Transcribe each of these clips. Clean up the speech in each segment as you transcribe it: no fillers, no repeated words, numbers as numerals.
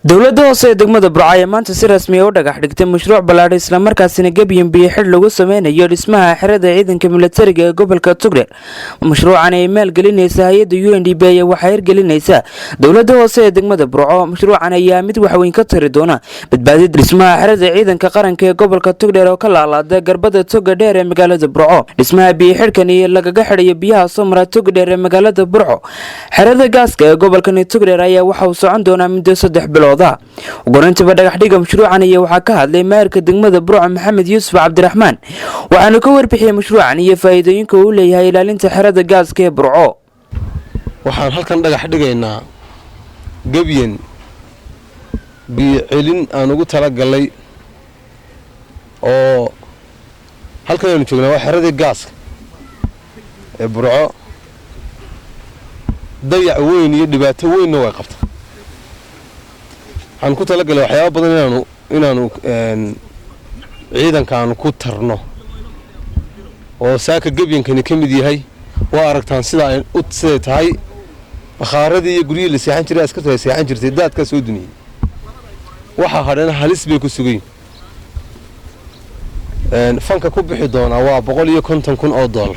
dowladda hoose ee degmada Burco ayaa maanta si rasmi ah u dhagax dhigtay mashruuc ballaadhan isla markaasina gabiyan biyo xidh lagu sameynayo dhismaha xerada ciidanka militariga ee gobolka Togdheer. Mashruucan ay maalgelinaysa hay'adda UNDP ayaa waxay hirgelinaysaa dowladda hoose ee degmada Burco. Mashruucan ayaa mid wax weyn ka tari doona badbaadinta dhismaha xerada ciidanka qaranka ee gobolka Togdheer oo ka laalaada garbada toga dheer ee magaalada Burco. Dhismaha biyo xidhkan iyo lagaga xidhayo biyaha soo mara toga dheer ee magaalada Burco. Xerada gaaska ee gobolka Togdheer ayaa waxa uu socon doonaa muddo 3 bilood. ugurintiba dhagax dhiga mashruucan iyo waxaa ka hadlay maayirka degmada Burco Maxamed Yuusuf Cabdiraxmaan waxaana ka warbixiyay mashruucan iyo faa'iidooyinka uu leeyahay ilaalinta xerada gaaska ee Burco. waxaan halkan dhagax dhigaynaa gabiyan biyo celin aan ugu talagalay oo halkan aynu joognaa waa xerada gaaska ee Burco. dayac weyn iyo dhibaato weyn way qabtaa. waxaan ku talagalay waxyaabo badan inaanu ciidankaanu ku tarno oo saaka gabiyankani ka mid yahay. waa aragtaan siday tahay bakhaarada iyo guriyada la seexan jiray askarta ay seexan jirtay daadka soo duniyay. waxa hadhana halis bay ku sugay. fanka ku bixi doona waa $150,000.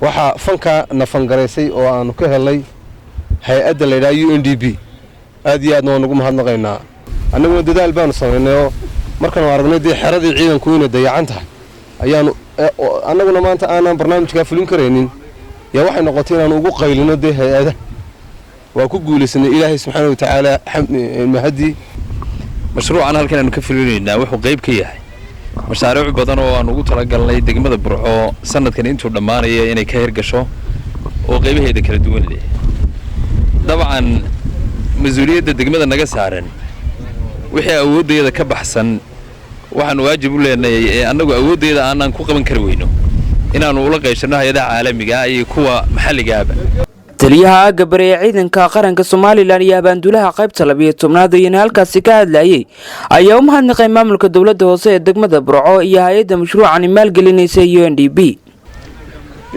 waxa fanka nafangareysay oo aanu ka helay hay'adda la yiraahdo UNDP. aad iyo aad noogu mahadnaqaynaa. annaguna dadaal baanu sameynay oo markaan aragnay xeradii ciidanku inay dayacan tahay ayaanu annaguna maanta aanan barnaamijka fulin kareynin yaa waxay noqotay inaan ugu qaylino hay'adaha. waa ku guulaysanay Ilaahay subxaanahu wa ta'aala mahadi. mashruucan halkan aanu ka fulinaynaa wuxuu qayb ka yahay mashaariic badan oo aan ugu talagalnay degmada Burco sanadkan intuu dhamaanaya inay ka hirgasho oo qaybaheeda kala duwan leh. dabcan مسؤولية دقمة النجاسارن وحي أودي إذا كبحسن وحن واجب لنا أنه أودي إذا أنا نكون من كروينه إن أنا أقول لك إنه هذا عالمي جاي كوا محل جابه taliyaha gabriye ciidanka qaranka Soomaaliland iyo bandulaha qaybta 12 yanaal ka sikaad laayay ayaa u mahadnaqay maamulka dowladda hoose ee degmada Burco iyo hay'adda mashruucan maalgelinaysa UNDP.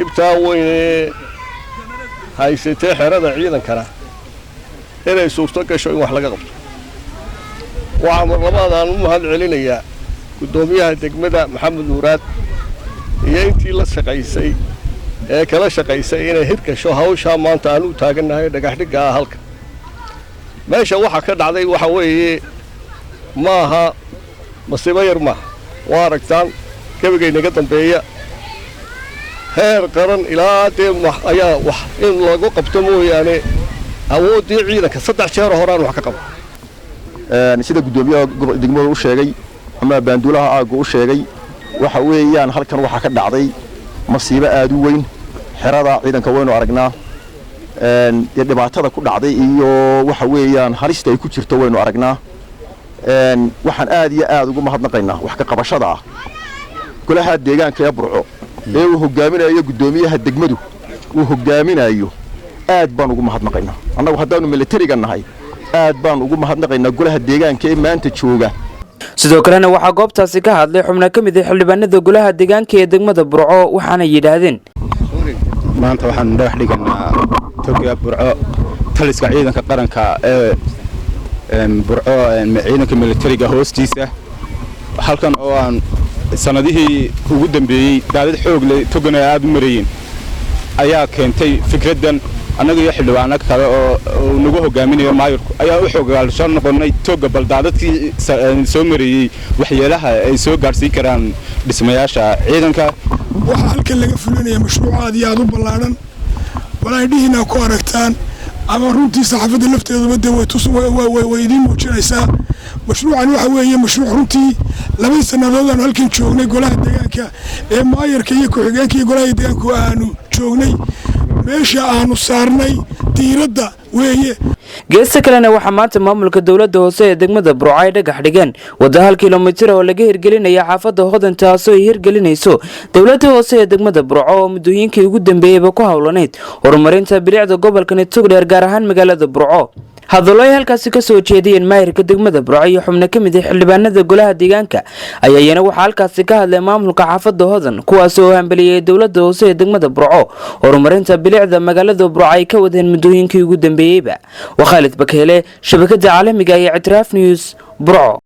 ibtaa weyn haysatay xerada ciidankana inay suurto gasho in wax laga qabto. waxaan mar labaadaan u mahad celinayaa gudoomiyaha degmada Maxamed Nuuraad iyo intii la shaqaysay ee kala shaqaysay inay hirgasho hawsha maanta aanu taaganahay dhagax dhiga halka. meesha waxa ka dhacday waxa weeye maaha masiibo yar ma waa aragtaan gabiga inaga dambeeya heer qaran ilaa ayaa wax in lagu qabto mooyaane awoodii ciidanka 3 jeer horaan wax ka qabo. sida gudoomiyaha degmada u sheegay ama bandulaha aagu u sheegay waxa weeyaan halkan waxa ka dhacday masiibo aad u weyn. xerada ciidanka waynu aragnaa dhibaatada ku dhacday iyo waxa weeyaan halista ay ku jirto waynu aragnaa. waxaan aad iyo aad ugu mahadnaqaynaa wax ka qabashada ah golaha deegaanka ee Burco ee uu hogaaminayo gudoomiyaha degmadu uu hogaaminayo. aad baan ugu mahadnaqaynaa annagu haddaanu militariga nahay aad baan ugu mahadnaqaynaa golaha deegaanka ee maanta jooga. sidoo kalena waxa goobtaasi ka hadlay xubno ka mid ah xildhibaanada golaha deegaanka ee degmada Burco waxaana yiraahdeen maanta waxaan dhagax dhiganaa toga Burco taliska ciidanka qaranka ee Burco ciidanka militariga hoostiisa halkan oo aan sanadihii ugu dambeeyay daadad xoog leh togana aad u marayeen ayaa keentay fikradan annaga iyo xildhibaano kale oo nagu hogaaminayo maayirku ayaa u xogaalshan noqonay toga baldaadadkii soo marayay waxyeelaha ay soo gaarsiin karaan dhismayaasha ciidanka. waxa halkan laga fulinaya mashruuc aad iyo aad u ballaaran walaaydiina ku aragtaan ama runtii saxaafadda lafteeduba way idin muujinaysaa. mashruucan waxa weeye mashruuc runtii 2 sanadood aan halkan joognay golaha deegaanka ee maayirka iyo ku-xigeenka iyo golaha deegaanka aanu joognay meesha aanu saarnay diiradda weeye. geesta kalena waxa maanta maamulka dowladda hoose ee degmada Burco ay dhagax dhigeen wada 1 kiiloomitir oo laga hirgelinayo xaafadda Hodanta oo ay hirgelinayso dowladda hoose ee degmada Burco oo muddooyinkii ugu dambeeyay ku hawlaneyd horumarinta bilicda gobolka Togdheer gaar ahaan magaalada Burco. hadallo ay halkaasi ka soo jeediyeen maayirka degmada Burco iyo xubno ka mid ah xildhibaanada golaha deegaanka ayaana waxa halkaasi ka hadlay maamulka xaafadda Hodan kuwaas oo hambaliyay dawladda hoose ee degmada Burco horumarinta bilicda magaalada Burco ay ka wadeen muddooyinkii ugu dambeeyayba. Khalid Bakeele, shabakada caalamiga ee Itraaf News, Burco.